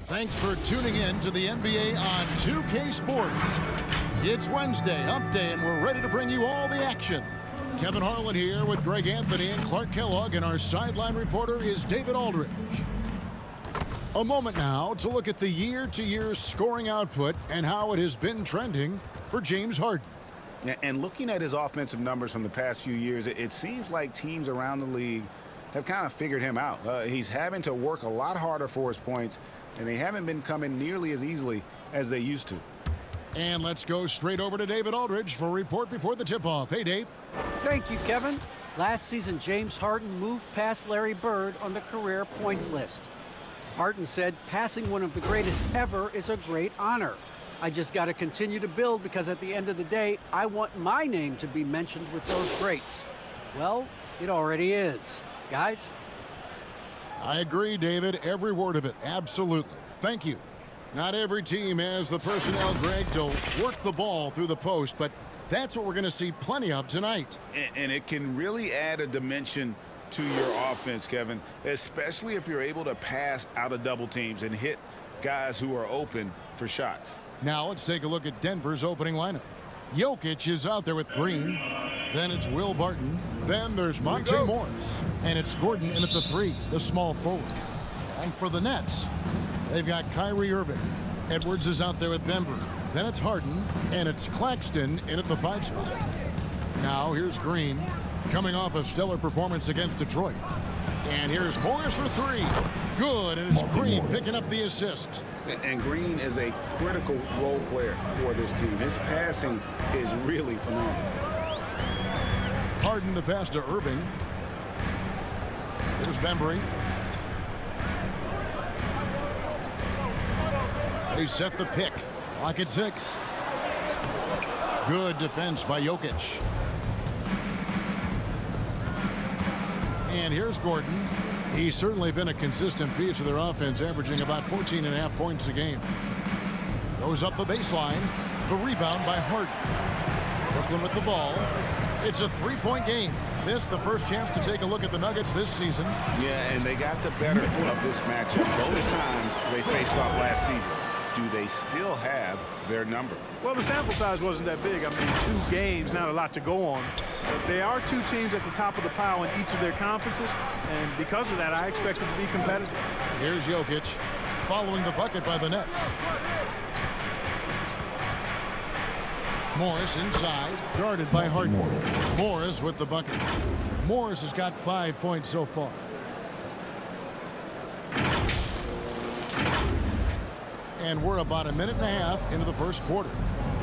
Thanks for tuning in to the NBA on 2K Sports. It's Wednesday, Hump Day, and we're ready to bring you all the action. Kevin Harlan here with Greg Anthony and Clark Kellogg, and our sideline reporter is David Aldridge. A moment now to look at the year-to-year scoring output and how it has been trending for James Harden. And looking at his offensive numbers from the past few years, it seems like teams around the league have kind of figured him out. He's having to work a lot harder for his points, and they haven't been coming nearly as easily as they used to. And let's go straight over to David Aldridge for a report before the tip-off. Hey, Dave. Thank you, Kevin. Last season, James Harden moved past Larry Bird on the career points list. Harden said, passing one of the greatest ever is a great honor. I just got to continue to build because at the end of the day, I want my name to be mentioned with those greats. Well, it already is. Guys? I agree, David. Every word of it. Absolutely. Thank you. Not every team has the personnel, Greg, to work the ball through the post, but that's what we're going to see plenty of tonight. And it can really add a dimension to your offense, Kevin, especially if you're able to pass out of double teams and hit guys who are open for shots. Now let's take a look at Denver's opening lineup. Jokic is out there with Green. Then it's Will Barton. Then there's Monte Morris. And it's Gordon in at the 3, the small forward. And for the Nets, they've got Kyrie Irving. Edwards is out there with Bembry. Then it's Harden. And it's Claxton in at the 5 spot. Now here's Green, coming off a stellar performance against Detroit. And here's Morris for 3. Good, and it's Green picking up the assist. And Green is a critical role player for this team. His passing is really phenomenal. Harden the pass to Irving. Here's Bembry. They set the pick. Lock at 6. Good defense by Jokic. And here's Gordon. He's certainly been a consistent piece of their offense, averaging about 14.5 points a game. Goes up the baseline. The rebound by Harden. Brooklyn with the ball. It's a 3-point game. This the first chance to take a look at the Nuggets this season. Yeah, and they got the better of this matchup both times they faced off last season. Do they still have their number? Well, the sample size wasn't that big. I mean, 2 games, not a lot to go on. But they are 2 teams at the top of the pile in each of their conferences, and because of that, I expect them to be competitive. Here's Jokic, following the bucket by the Nets. Morris inside, guarded by Harden. Morris with the bucket. Morris has got 5 points so far. And we're about a minute and a half into the first quarter.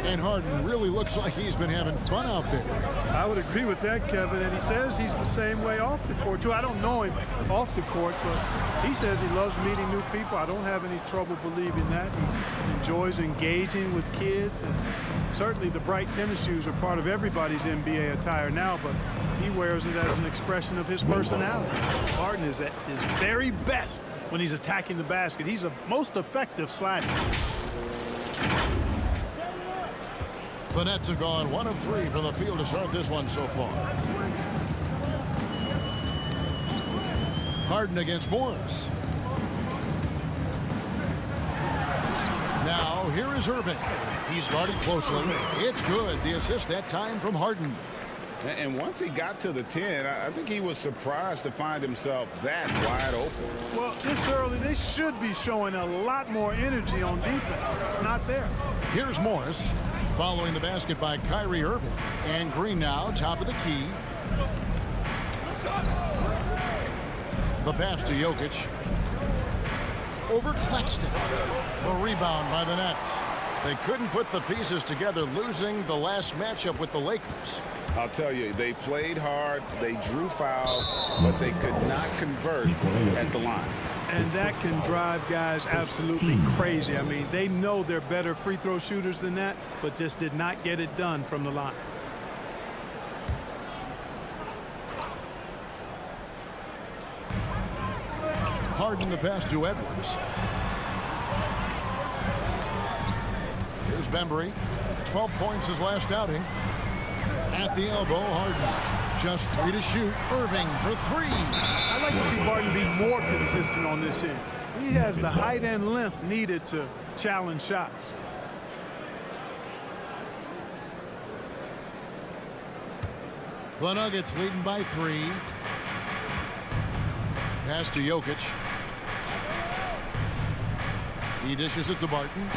And Harden really looks like he's been having fun out there. I would agree with that, Kevin, and he says he's the same way off the court, too. I don't know him off the court, but he says he loves meeting new people. I don't have any trouble believing that. He enjoys engaging with kids, and certainly the bright tennis shoes are part of everybody's NBA attire now, but he wears it as an expression of his personality. Harden is at his very best when he's attacking the basket. He's a most effective slasher. The Nets have gone 1 of 3 from the field to start this one so far. Harden against Morris. Now here is Irving. He's guarded closely. It's good. The assist that time from Harden. And once he got to the 10, I think he was surprised to find himself that wide open. Well, this early, they should be showing a lot more energy on defense. It's not there. Here's Morris, following the basket by Kyrie Irving. And Green now, top of the key. The pass to Jokic. Over Claxton. The rebound by the Nets. They couldn't put the pieces together, losing the last matchup with the Lakers. I'll tell you, they played hard, they drew fouls, but they could not convert at the line. And that can drive guys absolutely crazy. I mean, they know they're better free throw shooters than that, but just did not get it done from the line. Harden the pass to Edwards. Here's Bembry. 12 points his last outing. At the elbow, Harden. Just 3 to shoot. Irving for 3. I'd like to see Barton be more consistent on this end. He has the height and length needed to challenge shots. The Nuggets leading by 3. Pass to Jokic. He dishes it to Barton.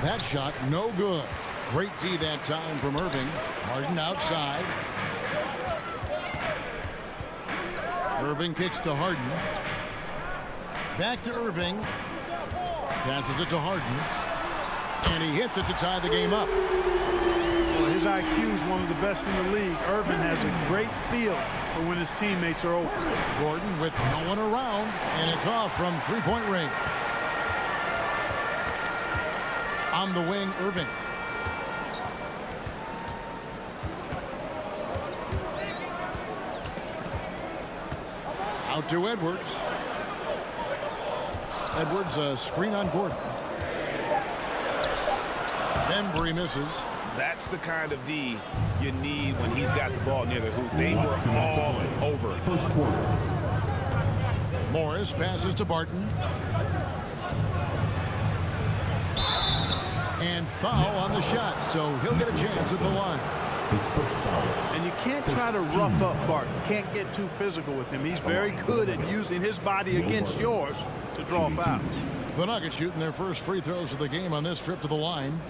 That shot, no good. Great D that time from Irving. Harden outside. Irving kicks to Harden. Back to Irving. Passes it to Harden. And he hits it to tie the game up. Well, his IQ is one of the best in the league. Irving has a great feel for when his teammates are open. Gordon with no one around, and it's off from three-point range. On the wing, Irving. Out to Edwards. Edwards, a screen on Gordon. Bembry misses. That's the kind of D you need when he's got the ball near the hoop. They were all over it. Morris passes to Barton. And foul on the shot, so he'll get a chance at the line. And you can't try to rough up Barton. Can't get too physical with him. He's very good at using his body against yours to draw fouls. The Nuggets shooting their first free throws of the game on this trip to the line.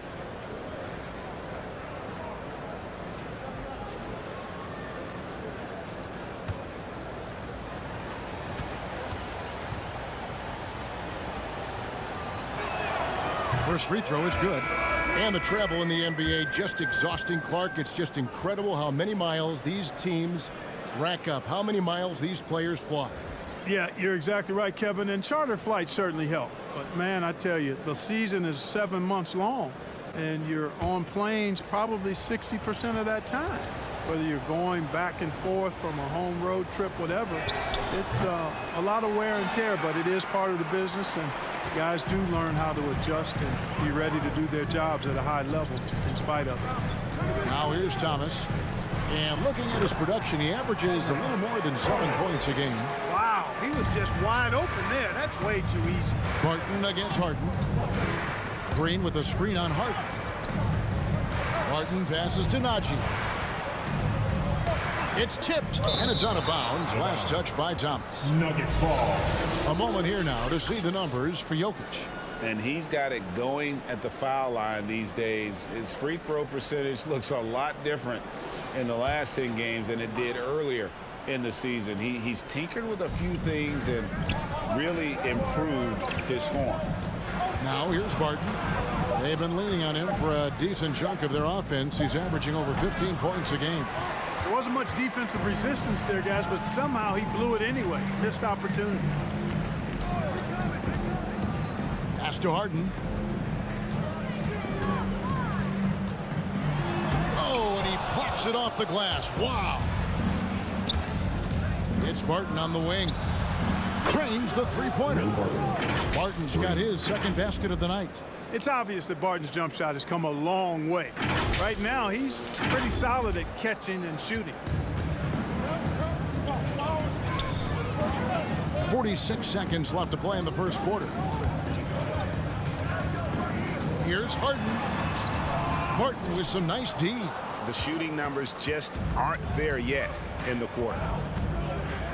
First free throw is good. And the travel in the NBA just exhausting, Clark. It's just incredible how many miles these teams rack up, how many miles these players fly. Yeah, you're exactly right, Kevin. And charter flights certainly help. But, man, I tell you, the season is 7 months long. And you're on planes probably 60% of that time. Whether you're going back and forth from a home road trip, whatever. It's a lot of wear and tear, but it is part of the business. And guys do learn how to adjust and be ready to do their jobs at a high level in spite of it. Now here's Thomas. And looking at his production, he averages a little more than 7 points a game. Wow, he was just wide open there. That's way too easy. Barton against Harden. Green with a screen on Harden. Harden passes to Najee. It's tipped, and it's out of bounds. Last touch by Thomas. Nuggets ball. A moment here now to see the numbers for Jokic. And he's got it going at the foul line these days. His free throw percentage looks a lot different in the last 10 games than it did earlier in the season. He's tinkered with a few things and really improved his form. Now here's Barton. They've been leaning on him for a decent chunk of their offense. He's averaging over 15 points a game. There wasn't much defensive resistance there, guys, but somehow he blew it anyway. Missed opportunity. Pass to Harden. Oh, and he plucks it off the glass. Wow. It's Barton on the wing. Cranes the three-pointer. Barton's got his second basket of the night. It's obvious that Barton's jump shot has come a long way. Right now, he's pretty solid at catching and shooting. 46 seconds left to play in the first quarter. Here's Harden. Barton with some nice D. The shooting numbers just aren't there yet in the quarter.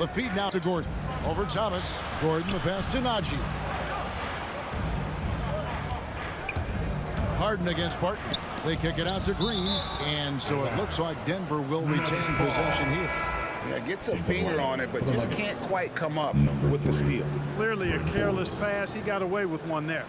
The feed now to Gordon. Over Thomas. Gordon the pass to Najee. Harden against Barton. They kick it out to Green, and so it looks like Denver will retain possession here. Yeah, gets a finger on it, but just can't quite come up with the steal. Clearly a careless pass. He got away with one there.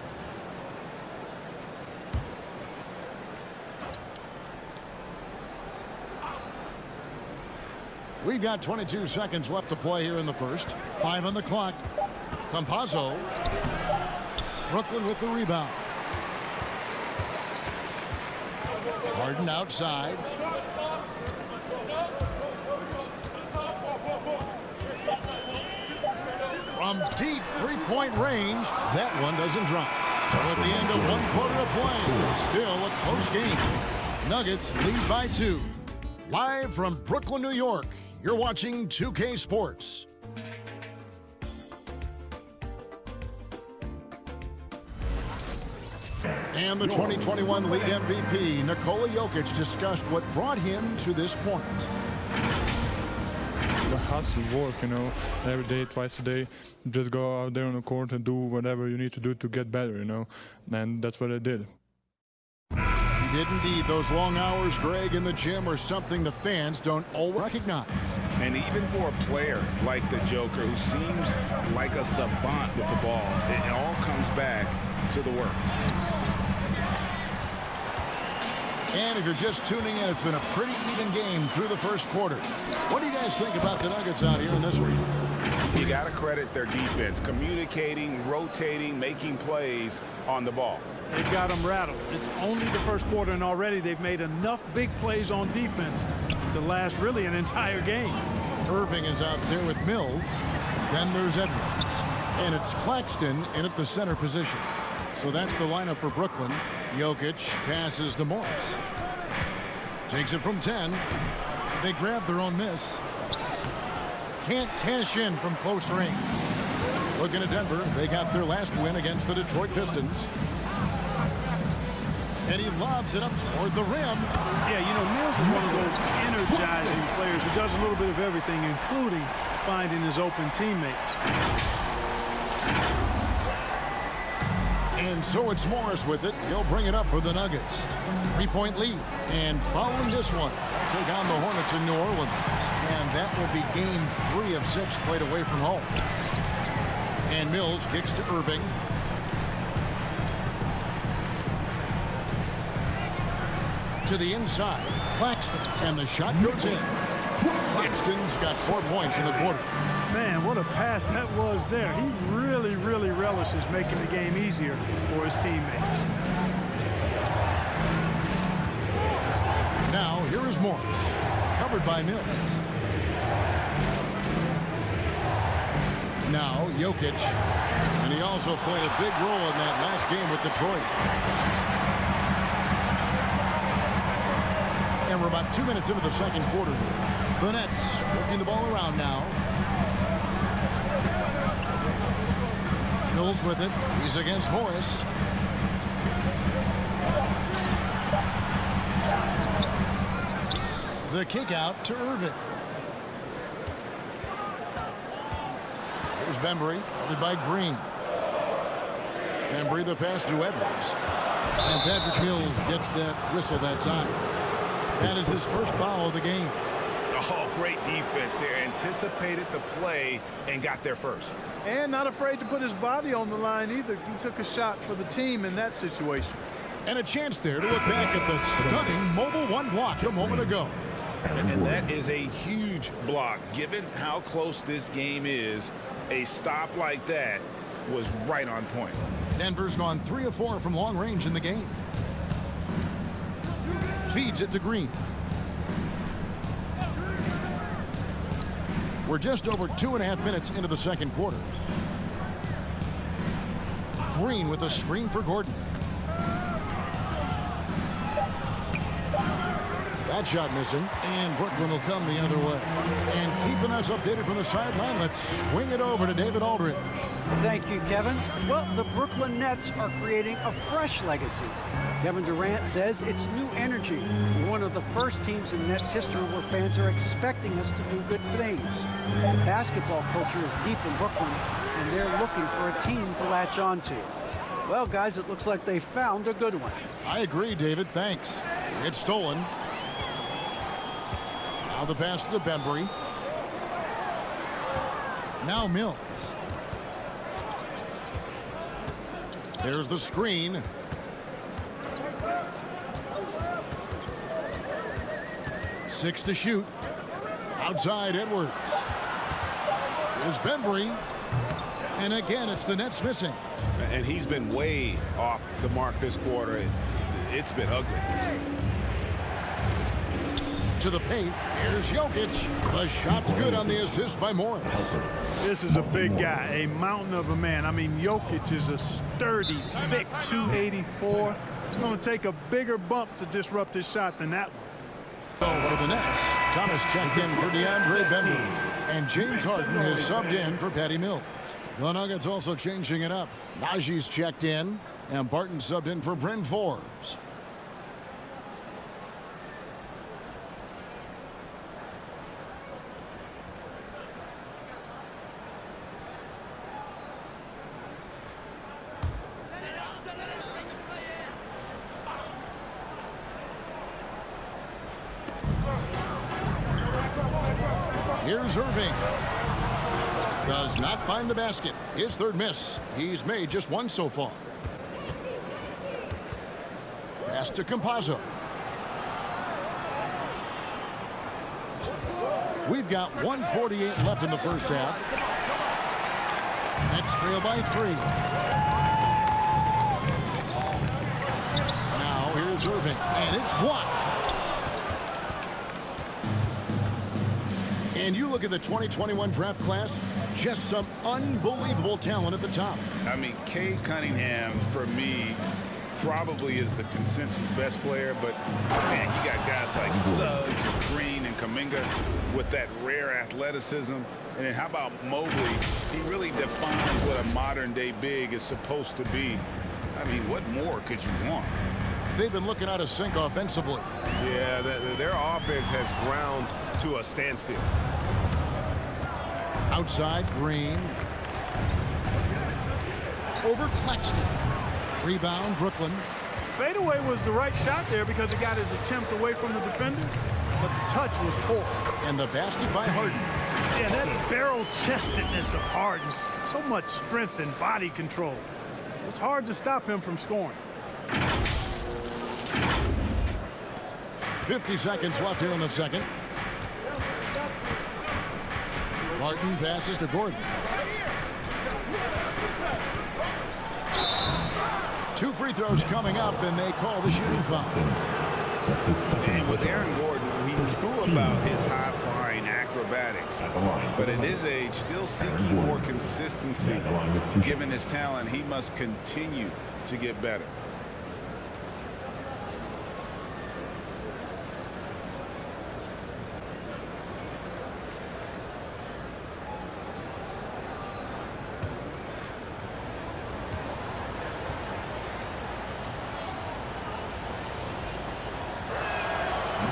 We've got 22 seconds left to play here in the first. 5 on the clock. Campazzo. Brooklyn with the rebound. Harden outside. From deep three-point range, that one doesn't drop. So at the end of 1 quarter of play, still a close game. Nuggets lead by 2. Live from Brooklyn, New York, you're watching 2K Sports. And the 2021 league MVP, Nikola Jokic, discussed what brought him to this point. The hustle work, you know, every day, twice a day, just go out there on the court and do whatever you need to do to get better, you know, and that's what I did. He did indeed. Those long hours, Greg, in the gym are something the fans don't always recognize. And even for a player like the Joker, who seems like a savant with the ball, it all comes back to the work. And if you're just tuning in, it's been a pretty even game through the first quarter. What do you guys think about the Nuggets out here in this one? You got to credit their defense, communicating, rotating, making plays on the ball. They've got them rattled. It's only the first quarter, and already they've made enough big plays on defense to last really an entire game. Irving is out there with Mills. Then there's Edwards. And it's Claxton in at the center position. So that's the lineup for Brooklyn. Jokic passes to Morris. Takes it from 10. They grab their own miss. Can't cash in from close range. Looking at Denver, they got their last win against the Detroit Pistons. And he lobs it up toward the rim. Yeah, you know, Mills is one of those energizing players who does a little bit of everything, including finding his open teammates. And so it's Morris with it. He'll bring it up for the Nuggets. 3-point lead. And following this one, take on the Hornets in New Orleans. And that will be game 3 of 6 played away from home. And Mills kicks to Irving. To the inside. Claxton. And the shot goes in. Claxton's got 4 points in the quarter. Man, what a pass that was there. He really, really relishes making the game easier for his teammates. Now, here is Morris. Covered by Mills. Now, Jokic. And he also played a big role in that last game with Detroit. And we're about 2 minutes into the second quarter here. The Nets working the ball around now. Mills with it. He's against Morris. The kick out to Irving. Here's Bembry, headed by Green. Bembry the pass to Edwards. And Patrick Mills gets that whistle that time. That is his first foul of the game. Oh, great defense there. Anticipated the play and got there first. And not afraid to put his body on the line either. He took a shot for the team in that situation. And a chance there to look back at the stunning mobile one block a moment ago. And that is a huge block. Given how close this game is, a stop like that was right on point. Denver's gone 3 of 4 from long range in the game. Feeds it to Green. We're just over 2.5 minutes into the second quarter. Green with a screen for Gordon. That shot missing, and Brooklyn will come the other way. And keeping us updated from the sideline, let's swing it over to David Aldridge. Thank you, Kevin. Well, the Brooklyn Nets are creating a fresh legacy. Kevin Durant says it's new energy. We're one of the first teams in Nets history where fans are expecting us to do good things. The basketball culture is deep in Brooklyn, and they're looking for a team to latch on to. Well, guys, it looks like they found a good one. I agree, David. Thanks. It's stolen. Now the pass to Bembry. Now Mills. There's the screen. Six to shoot. Outside Edwards. Here's Bembry. And again, it's the Nets missing. And he's been way off the mark this quarter. It's been ugly. To the paint. Here's Jokic. The shot's good on the assist by Morris. This is a big guy, a mountain of a man. I mean, Jokic is a sturdy, thick 284. It's going to take a bigger bump to disrupt his shot than that one. For the Nets, Thomas checked in for DeAndre Bembry. And James Harden has subbed in for Patty Mills. The Nuggets also changing it up. Najee's checked in. And Barton subbed in for Bryn Forbes. Here's Irving. Does not find the basket. His third miss. He's made just one so far. Pass to Campazzo. We've got 1:48 left in the first half. Nets trail by 3. Now here's Irving, and it's blocked. And you look at the 2021 draft class, just some unbelievable talent at the top. I mean, Cade Cunningham, for me, probably is the consensus best player, but man, you got guys like Suggs and Green and Kuminga with that rare athleticism. And then how about Mobley? He really defines what a modern-day big is supposed to be. I mean, what more could you want? They've been looking out of sync offensively. Yeah, their offense has ground to a standstill. Outside, Green. Over Claxton. Rebound, Brooklyn. Fadeaway was the right shot there because it got his attempt away from the defender, but the touch was poor. And the basket by Harden. Yeah, that barrel-chestedness of Harden, so much strength and body control. It's hard to stop him from scoring. 50 seconds left here in the second. Martin passes to Gordon. 2 free throws coming up, and they call the shooting foul. And with Aaron Gordon, we knew about his high-flying acrobatics, but at his age, still seeking more consistency. Given his talent, he must continue to get better.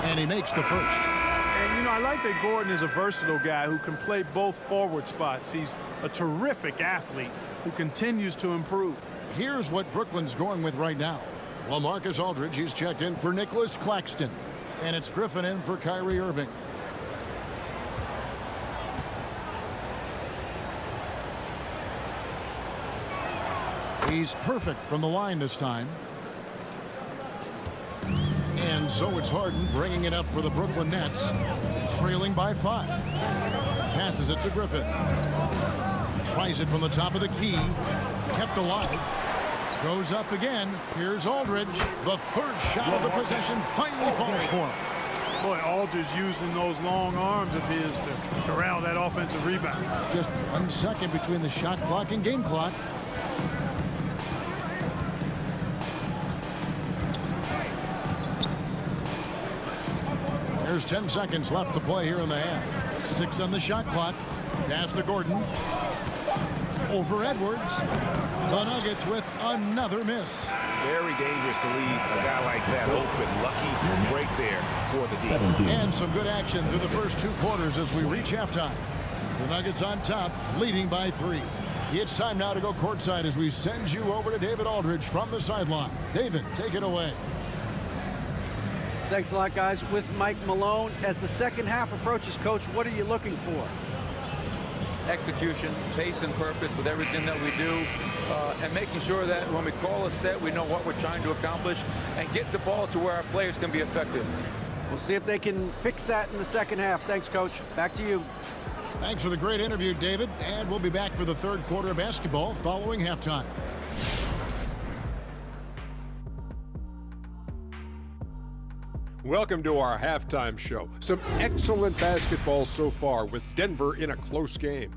And he makes the first. And, you know, I like that Gordon is a versatile guy who can play both forward spots. He's a terrific athlete who continues to improve. Here's what Brooklyn's going with right now. Well, Marcus Aldridge, he's checked in for Nicholas Claxton. And it's Griffin in for Kyrie Irving. He's perfect from the line this time. And so it's Harden bringing it up for the Brooklyn Nets, trailing by 5. Passes it to Griffin. Tries it from the top of the key. Kept alive. Goes up again. Here's Aldridge. The third shot of the possession finally falls for him. Boy, Aldridge using those long arms of his to corral that offensive rebound. Just 1 second between the shot clock and game clock. There's 10 seconds left to play here in the half. 6 on the shot clock. Pass to Gordon. Over Edwards. The Nuggets with another miss. Very dangerous to leave a guy like that open. Lucky break there for the D. And some good action through the first 2 quarters as we reach halftime. The Nuggets on top, leading by 3. It's time now to go courtside as we send you over to David Aldridge from the sideline. David, take it away. Thanks a lot, guys. With Mike Malone, as the second half approaches, Coach, what are you looking for? Execution, pace and purpose with everything that we do, and making sure that when we call a set, we know what we're trying to accomplish and get the ball to where our players can be effective. We'll see if they can fix that in the second half. Thanks, Coach. Back to you. Thanks for the great interview, David. And we'll be back for the third quarter of basketball following halftime. Welcome to our halftime show. Some excellent basketball so far with Denver in a close game.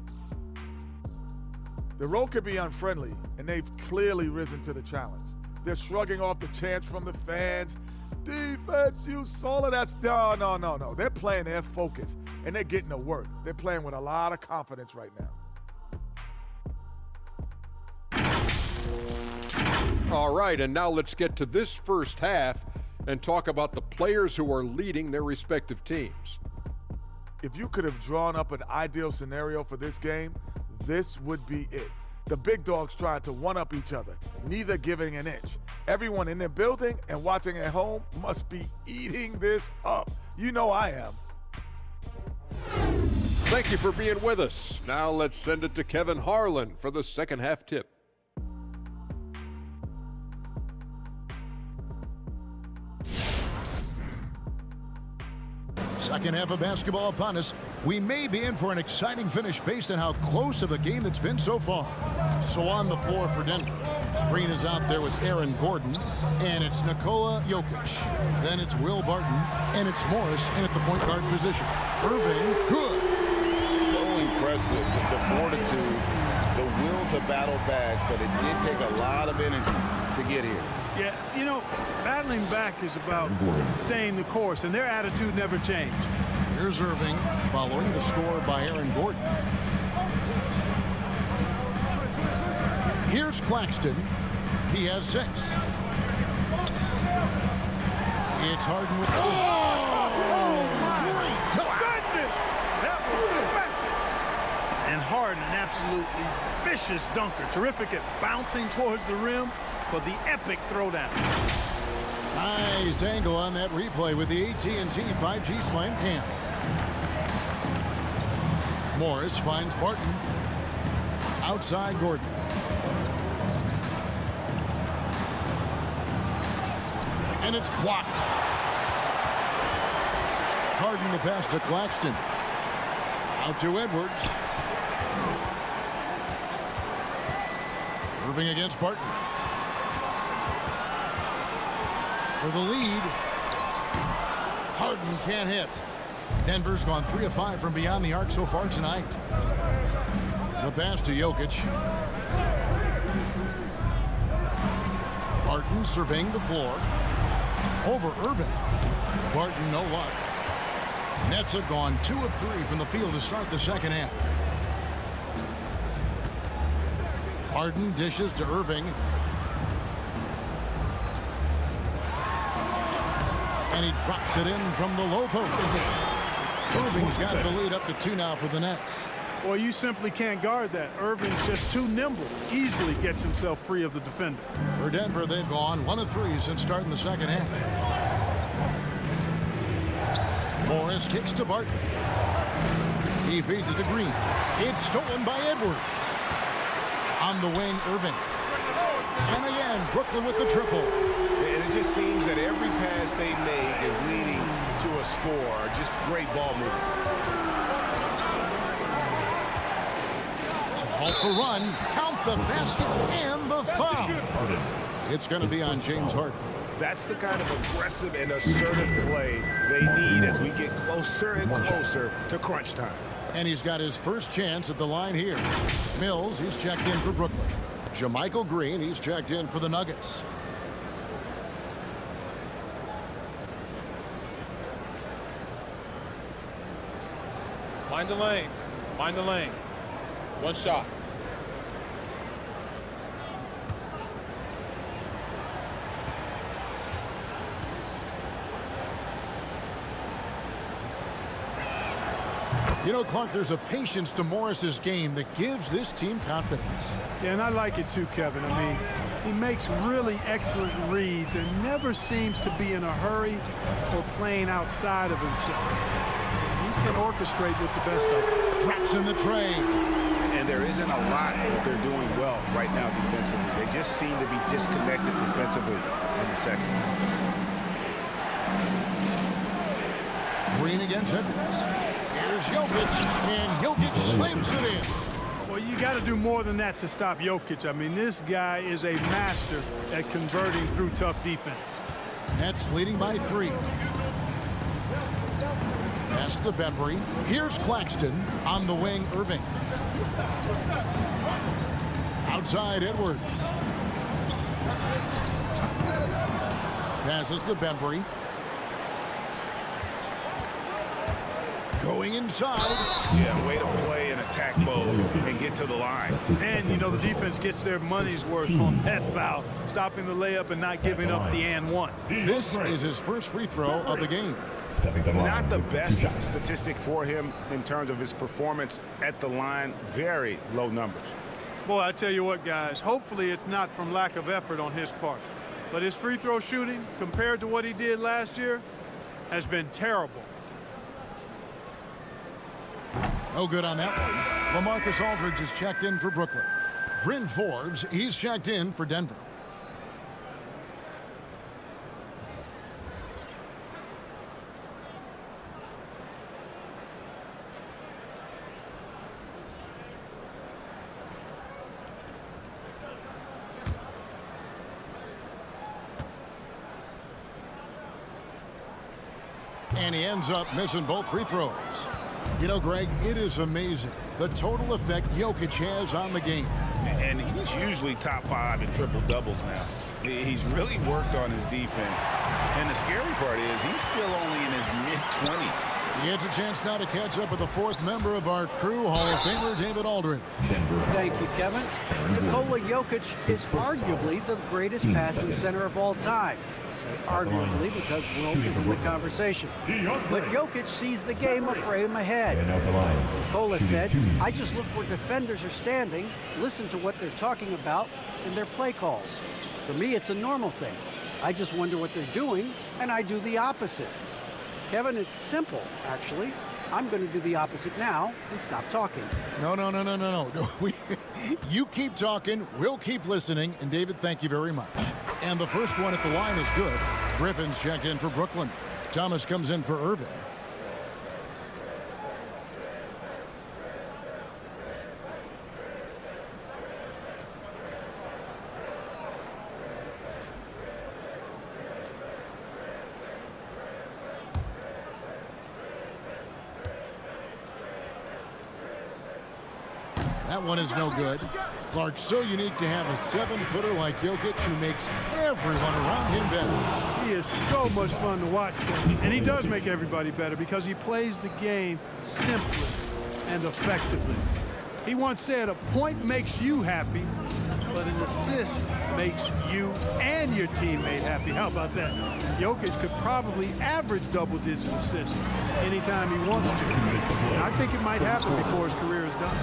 The road could be unfriendly, and they've clearly risen to the challenge. They're shrugging off the chants from the fans. Defense, you solid. That's no. They're playing their focus, and they're getting to work. They're playing with a lot of confidence right now. All right, and now let's get to this first half and talk about the players who are leading their respective teams. If you could have drawn up an ideal scenario for this game, this would be it. The big dogs trying to one-up each other, neither giving an inch. Everyone in their building and watching at home must be eating this up. You know I am. Thank you for being with us. Now let's send it to Kevin Harlan for the second half tip. Second half of basketball upon us. We may be in for an exciting finish based on how close of a game it's been so far. So on the floor for Denver, Green is out there with Aaron Gordon, and it's Nikola Jokic. Then it's Will Barton, and it's Morris in at the point guard position. Irving, good. So impressive, the fortitude, the will to battle back, but it did take a lot of energy to get here. Yeah, you know, battling back is about staying the course, and their attitude never changed. Here's Irving, following the score by Aaron Gordon. Here's Claxton. He has 6. It's Harden with... My goodness! That was special. And Harden, an absolutely vicious dunker. Terrific at bouncing towards the rim for the epic throwdown. Nice angle on that replay with the AT&T 5G Slam Cam. Morris finds Barton. Outside Gordon. And it's blocked. Harden the pass to Claxton. Out to Edwards. Irving against Barton. For the lead. Harden can't hit. Denver's gone 3 of 5 from beyond the arc so far tonight. The pass to Jokic. Barton surveying the floor. Over Irving. Barton no luck. Nets have gone 2 of 3 from the field to start the second half. Harden dishes to Irving. And he drops it in from the low post. Irving's got the lead up to 2 now for the Nets. Well, you simply can't guard that. Irving's just too nimble. Easily gets himself free of the defender. For Denver, they've gone 1 of 3 since starting the second half. Morris kicks to Barton. He feeds it to Green. It's stolen by Edwards. On the wing, Irving. And again, Brooklyn with the triple. And it just seems that every pass they make is leading to a score. Just great ball movement. To halt the run, count the basket and the foul. It's going to be on James Harden. That's the kind of aggressive and assertive play they need as we get closer and closer to crunch time. And he's got his first chance at the line here. Mills, he's checked in for Brooklyn. JaMychal Green, he's checked in for the Nuggets. Mind the lanes. Mind the lanes. 1 shot. You know, Clark, there's a patience to Morris's game that gives this team confidence. Yeah, and I like it too, Kevin. I mean, he makes really excellent reads and never seems to be in a hurry or playing outside of himself. He can orchestrate with the best of them. Drops in the tray. And there isn't a lot that they're doing well right now defensively. They just seem to be disconnected defensively in the second. Green against Edwards. Here's Jokic, and Jokic slams it in. Well, you got to do more than that to stop Jokic. I mean, this guy is a master at converting through tough defense. Nets leading by 3. Pass to Bembry. Here's Claxton. On the wing, Irving. Outside, Edwards. Passes to Bembry. Going going inside. Yeah, way to play in attack mode and get to the line. And, you know, the defense gets their money's worth on that foul, stopping the layup and not giving up the and one. This is his first free throw of the game. Not the best statistic for him in terms of his performance at the line. Very low numbers. Boy, I tell you what, guys, hopefully it's not from lack of effort on his part. But his free throw shooting, compared to what he did last year, has been terrible. No good on that one. LaMarcus Aldridge is checked in for Brooklyn. Bryn Forbes, he's checked in for Denver. And he ends up missing both free throws. You know, Greg, it is amazing the total effect Jokic has on the game. And he's usually top 5 in triple-doubles now. He's really worked on his defense. And the scary part is he's still only in his mid-20s. He gets a chance now to catch up with the 4th member of our crew, Hall of Famer David Aldridge. Thank you, Kevin. Nikola Jokic is arguably the greatest passing center of all time. I say arguably because Wilt is in the conversation. But Jokic sees the game a frame ahead. Nikola said, I just look where defenders are standing, listen to what they're talking about, and their play calls. For me, it's a normal thing. I just wonder what they're doing, and I do the opposite. Kevin, it's simple, actually. I'm going to do the opposite now and stop talking. No. You keep talking, we'll keep listening, and David, thank you very much. And the first one at the line is good. Griffin's checked in for Brooklyn. Thomas comes in for Irving. That one is no good. Clark, so unique to have a 7-footer like Jokic who makes everyone around him better. He is so much fun to watch, Kevin. And he does make everybody better because he plays the game simply and effectively. He once said, a point makes you happy, but an assist makes you and your teammate happy. How about that? Jokic could probably average double-digit assists anytime he wants to. And I think it might happen before his career is done.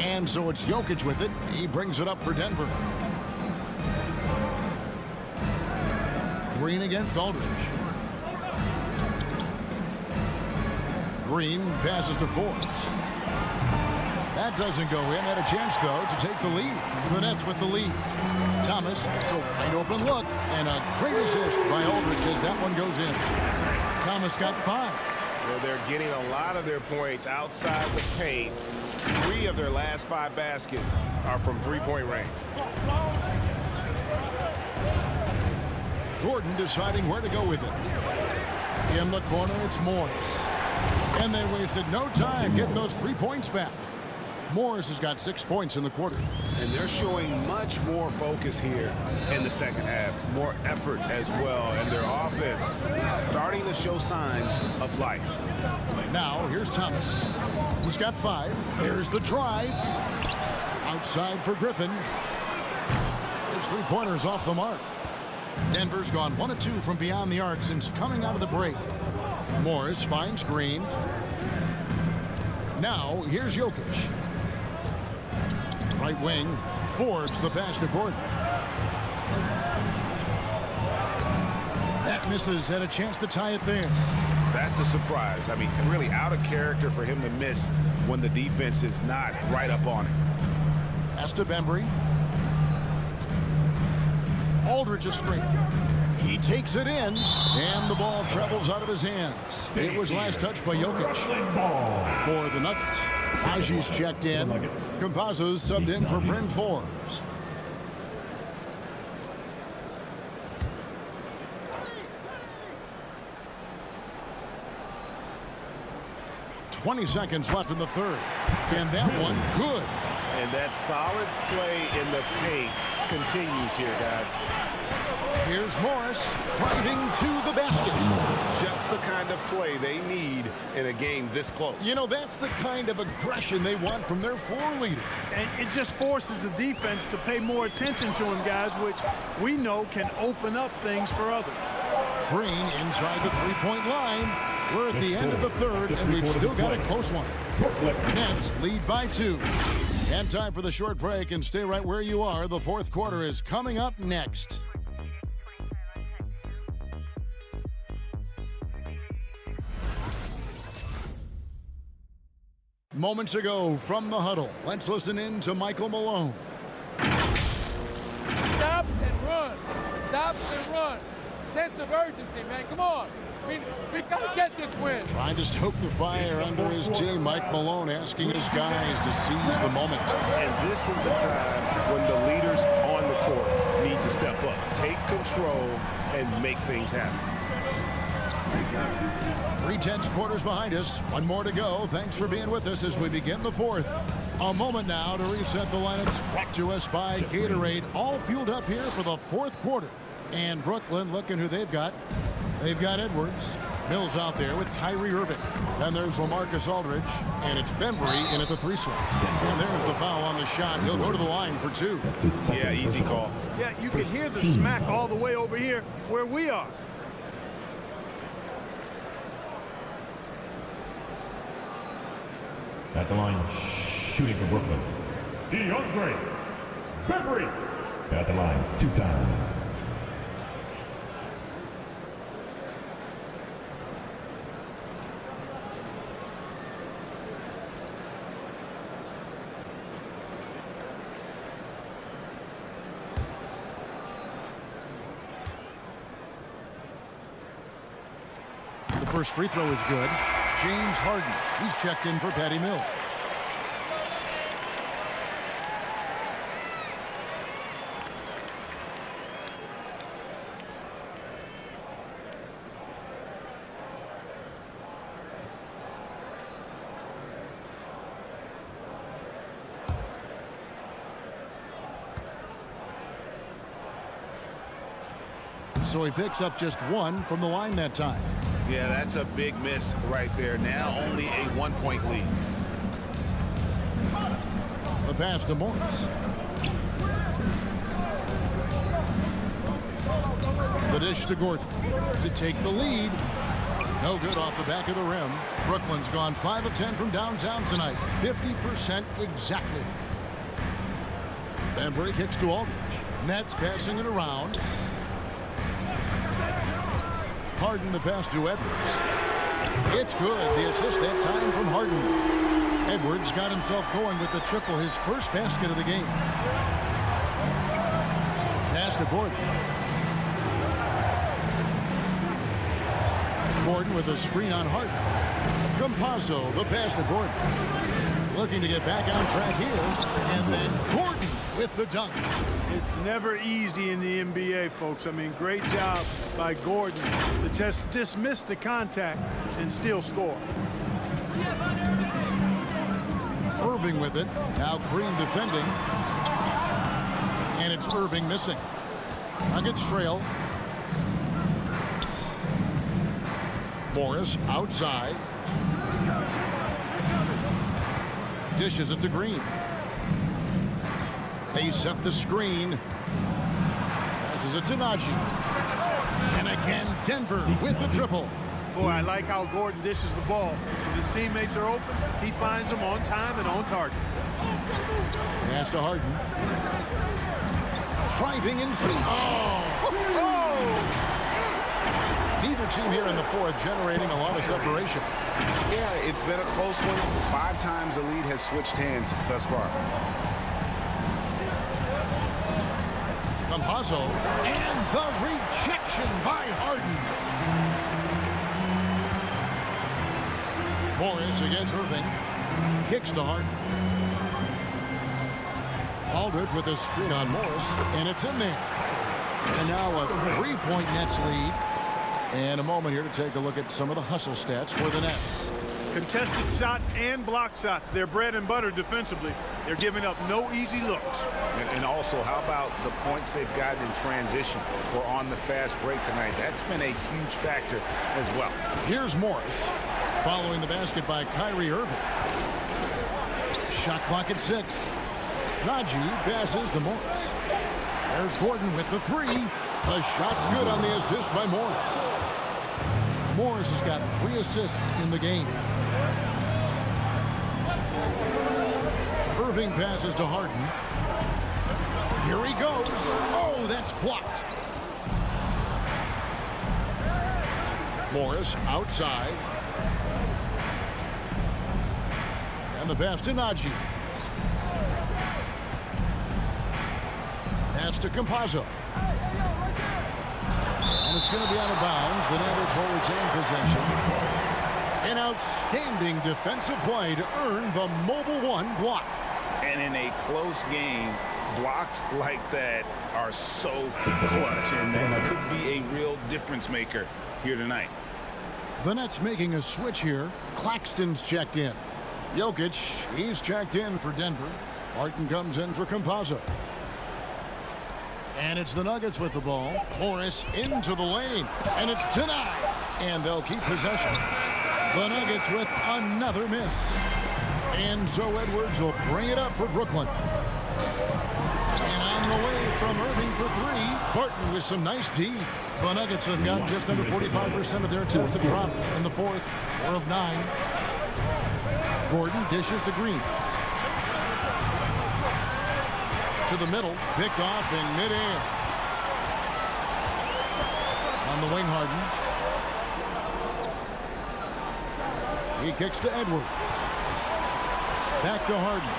And so it's Jokic with it. He brings it up for Denver. Green against Aldridge. Green passes to Forbes. That doesn't go in. Had a chance, though, to take the lead. The Nets with the lead. Thomas, it's a wide open look. And a great assist by Aldridge as that one goes in. Thomas got 5. Well, they're getting a lot of their points outside the paint. 3 of their last 5 baskets are from three-point range. Gordon deciding where to go with it. In the corner, it's Morris. And they wasted no time getting those 3 points back. Morris has got 6 points in the quarter. And they're showing much more focus here in the second half. More effort as well. And their offense starting to show signs of life. Now, here's Thomas. He's got 5. There's the drive. Outside for Griffin. His 3-pointer's off the mark. Denver's gone 1 of 2 from beyond the arc since coming out of the break. Morris finds Green. Now, here's Jokic. Right wing, Forbes the pass to Gordon. That misses, had a chance to tie it there. That's a surprise. I mean, really out of character for him to miss when the defense is not right up on it. Pass to Bembry. Aldridge a screen. He takes it in, and the ball travels out of his hands. It was last touched by Jokic. For the Nuggets, Haji's checked in. Campazzo's subbed in for Bryn Forbes. .20 seconds left in the third. And that one good. And that solid play in the paint continues here, guys. Here's Morris driving to the basket. Just the kind of play they need in a game this close. You know, that's the kind of aggression they want from their floor leader. And it just forces the defense to pay more attention to him, guys, which we know can open up things for others. Green inside the three-point line. We're at the end of the third, and we've still got a close one. Nets lead by 2. And time for the short break, and stay right where you are. The fourth quarter is coming up next. Moments ago from the huddle, let's listen in to Michael Malone. Stop and run. Stop and run. Sense of urgency, man. Come on. We got to get this win. Trying to stoke the fire under his team. Mike Malone asking his guys to seize the moment. And this is the time when the leaders on the court need to step up, take control, and make things happen. 3/10 quarters behind us. One more to go. Thanks for being with us as we begin the fourth. A moment now to reset the lineups. Brought to us by Gatorade. All fueled up here for the fourth quarter. And Brooklyn, looking who they've got. They've got Edwards. Mills out there with Kyrie Irving. Then there's LaMarcus Aldridge. And it's Bembry in at the 3 slot. And there's the foul on the shot. He'll go to the line for 2. Yeah, easy call. Yeah, you can hear the smack all the way over here where we are. At the line, shooting for Brooklyn, DeAndre Bembry. At the line, 2 times. The first free throw is good. James Harden. He's checked in for Patty Mills. So he picks up just 1 from the line that time. Yeah, that's a big miss right there. Now only a 1-point lead. The pass to Morris. The dish to Gordon to take the lead. No good off the back of the rim. Brooklyn's gone 5 of 10 from downtown tonight. 50% exactly. Bembry kicks to Aldridge. Nets passing it around. Harden the pass to Edwards. It's good. The assist that time from Harden. Edwards got himself going with the triple, his first basket of the game. Pass to Gordon. Gordon with a screen on Harden. Campazzo, the pass to Gordon. Looking to get back on track here. And then Gordon with the dunk. It's never easy in the NBA, folks. I mean, great job by Gordon to just dismiss the contact and still score. Irving with it. Now Green defending. And it's Irving missing. Nuggets trail. Morris outside. Dishes it to Green. They set the screen. Passes it to Najee. And again, Denver with the triple. Boy, I like how Gordon dishes the ball. When his teammates are open, he finds them on time and on target. Pass to Harden. Driving in. Oh! Neither team here in the fourth generating a lot of separation. Yeah, it's been a close one. 5 times the lead has switched hands thus far. Campazzo, and the rejection by Harden. Morris against Irving. Kicks to Harden. Aldridge with a screen on Morris, and it's in there. And now a 3-point Nets lead. And a moment here to take a look at some of the hustle stats for the Nets. Contested shots and block shots. They're bread and butter defensively. They're giving up no easy looks. And also, how about the points they've gotten in transition or on the fast break tonight? That's been a huge factor as well. Here's Morris, following the basket by Kyrie Irving. Shot clock at 6. Najee passes to Morris. There's Gordon with the 3. The shot's good on the assist by Morris. Morris has got 3 assists in the game. Irving passes to Harden. Here he goes. Oh, that's blocked. Morris outside. And the pass to Najee. Pass to Campazzo. And it's going to be out of bounds. The Nuggets will retain possession. An outstanding defensive play to earn the Mobile One block. And in a close game, blocks like that are so clutch, and that could be a real difference maker here tonight. The Nets making a switch here. Claxton's checked in. Jokic, he's checked in for Denver. Martin comes in for Campazzo. And it's the Nuggets with the ball. Morris into the lane, and it's denied. And they'll keep possession. The Nuggets with another miss. And so Edwards will bring it up for Brooklyn. And on the way from Irving for 3. Barton with some nice D. The Nuggets have gotten just under 45% of their attempts to drop in the 4th, 4 of 9. Gordon dishes to Green. To the middle, picked off in midair. On the wing, Harden. He kicks to Edwards. Back to Harden.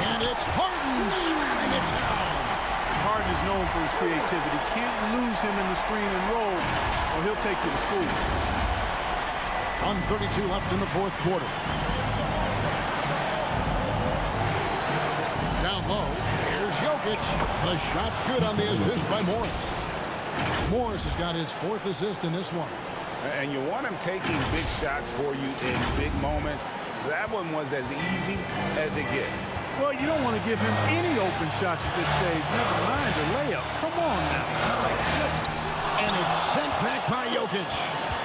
And it's Harden shooting it down. Harden is known for his creativity. Can't lose him in the screen and roll, or he'll take you to school. 1:32 left in the 4th quarter. Down low, here's Jokic. The shot's good on the assist by Morris. Morris has got his 4th assist in this one. And you want him taking big shots for you in big moments. That one was as easy as it gets. Well, you don't want to give him any open shots at this stage. Never mind a layup. Come on now. And it's sent back by Jokic.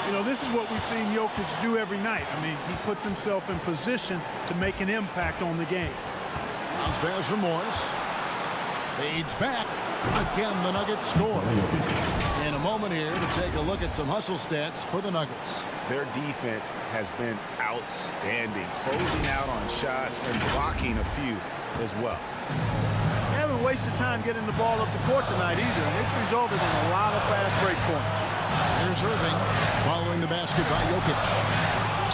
You know, this is what we've seen Jokic do every night. I mean, he puts himself in position to make an impact on the game. Bounce pass from Morris. Fades back. Again, the Nuggets score. In a moment here to take a look at some hustle stats for the Nuggets. Their defense has been outstanding, closing out on shots and blocking a few as well. They haven't wasted time getting the ball up the court tonight either, and it's resulted in a lot of fast break points. Here's Irving following the basket by Jokic.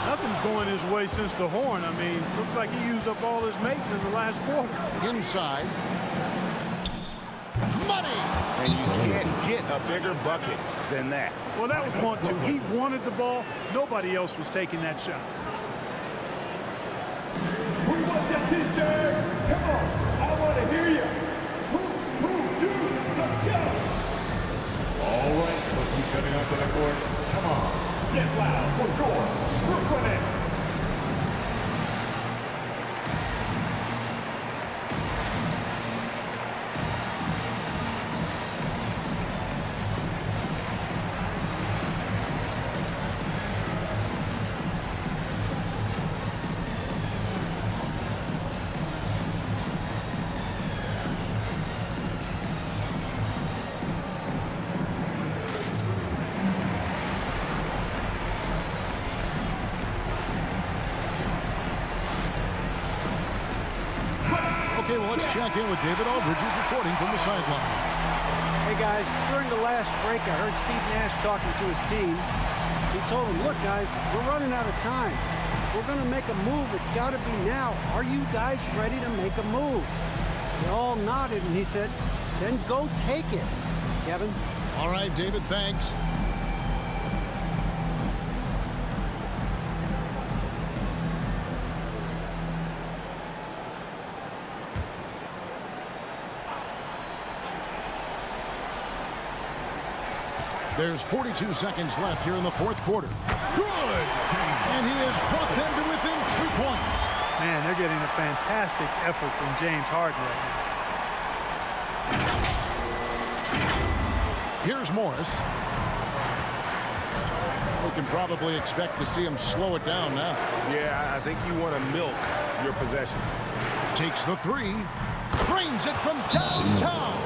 Nothing's going his way since the horn. I mean, looks like he used up all his makes in the last quarter. Inside. Money! And you can't get a bigger bucket than that. Well, that was want to. He wanted the ball. Nobody else was taking that shot. Who wants that t-shirt? Come on, I want to hear you. You, let's go. All right, let's keep coming onto the court. Come on, get loud for your Brooklyn Nets. Okay, well, let's check in with David Aldridge, who's reporting from the sideline. Hey, guys, during the last break, I heard Steve Nash talking to his team. He told them, look, guys, we're running out of time. If we're going to make a move, it's got to be now. Are you guys ready to make a move? They all nodded, and he said, then go take it. Kevin? All right, David, thanks. There's 42 seconds left here in the fourth quarter. Good! And he has brought them to within 2 points. Man, they're getting a fantastic effort from James Harden right now. Here's Morris. We can probably expect to see him slow it down now. Yeah, I think you want to milk your possessions. Takes the three. Drains it from downtown.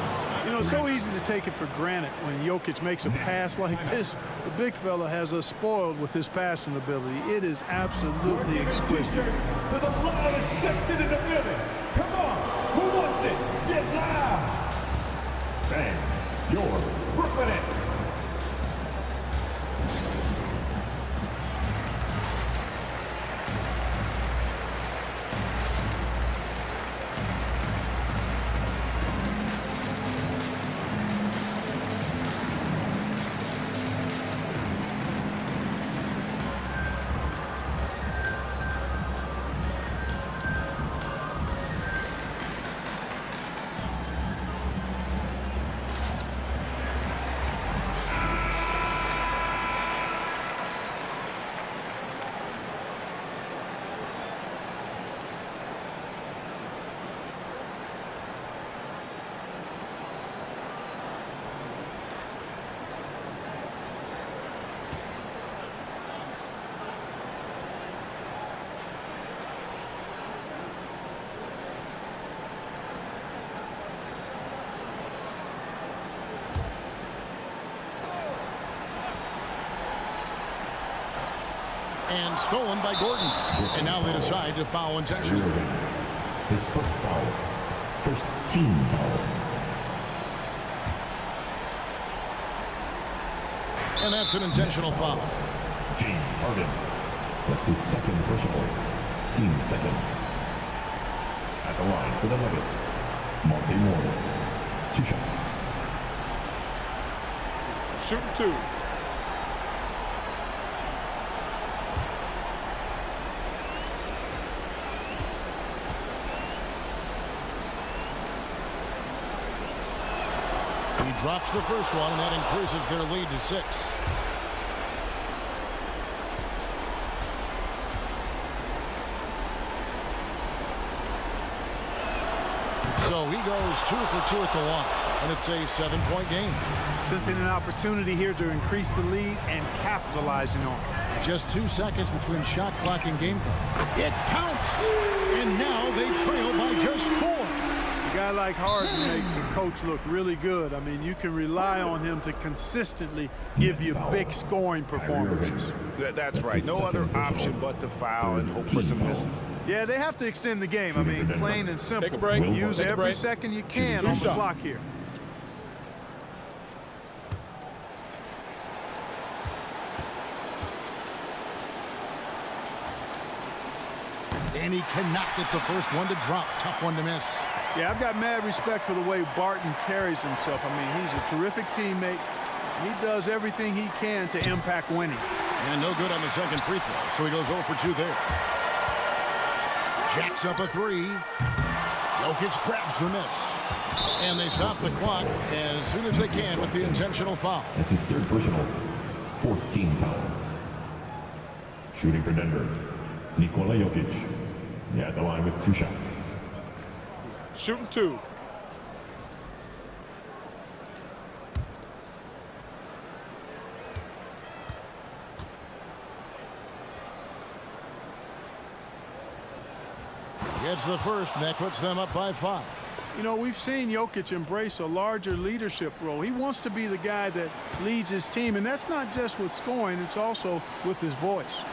You know, it's so easy to take it for granted when Jokic makes a pass like this. The big fella has us spoiled with his passing ability. It is absolutely exquisite. To the loudest section in the building. Come on, who wants it? Get loud. Bang, your Brooklyn Nets. And stolen by Gordon. And now they decide to foul intentionally. His first foul. First team foul. And that's an intentional foul. James Harden. That's his second personal. Team second. At the line for the Nuggets, Monte Morris. 2 shots. Shooting 2. He drops the first one, and that increases their lead to 6. So he goes 2 for 2 at the line, and it's a 7-point game. Sensing an opportunity here to increase the lead and capitalizing on it. Just 2 seconds between shot clock and game clock. It counts! And now they trail by just 4. A guy like Harden makes a coach look really good. I mean, you can rely on him to consistently give you big scoring performances. That's right. No other option but to foul and hope for some misses. Yeah, they have to extend the game. I mean, plain and simple. Take a break. Use Take a every break. second you can on the clock here. And he cannot get the first one to drop. Tough one to miss. Yeah, I've got mad respect for the way Barton carries himself. I mean, he's a terrific teammate. He does everything he can to impact winning. And no good on the second free throw, so he goes 0 for 2 there. Jacks up a 3. Jokic grabs the miss. And they stop the clock as soon as they can with the intentional foul. That's his third personal. 4th team foul. Shooting for Denver, Nikola Jokic. Yeah, at the line with 2 shots. Shooting 2. Gets the first, and that puts them up by 5. You know, we've seen Jokic embrace a larger leadership role. He wants to be the guy that leads his team, and that's not just with scoring, it's also with his voice.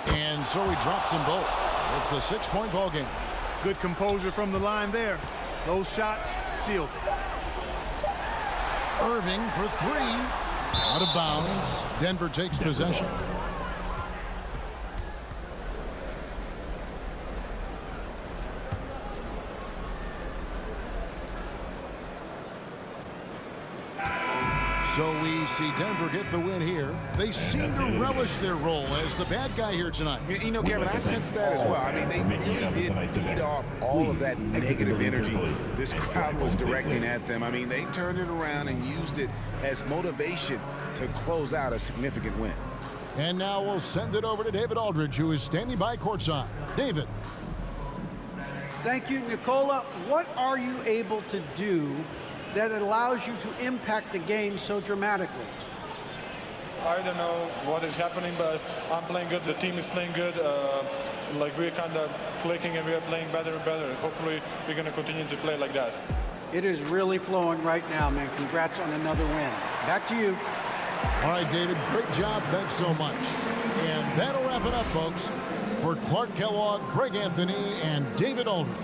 And so he drops them both. It's a 6-point ball game. Good composure from the line there. Those shots sealed it. Irving for 3. Out of bounds. Denver takes possession. So we see Denver get the win here. They seem to relish their role as the bad guy here tonight. You know, Kevin, I sense that as well. I mean, they really did feed off all of that negative energy this crowd was directing at them. I mean, they turned it around and used it as motivation to close out a significant win. And now we'll send it over to David Aldridge, who is standing by courtside. David. Thank you, Nikola. What are you able to do that allows you to impact the game so dramatically? I don't know what is happening, but I'm playing good. The team is playing good. Like we're kind of clicking and we're playing better and better. Hopefully we're going to continue to play like that. It is really flowing right now, man. Congrats on another win. Back to you. All right, David, great job. Thanks so much. And that'll wrap it up, folks. For Clark Kellogg, Greg Anthony, and David Aldridge,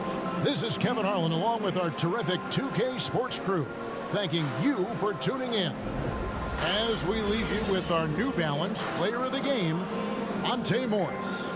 this is Kevin Harlan along with our terrific 2K Sports crew, thanking you for tuning in. As we leave you with our New Balance Player of the Game, Monte Morris.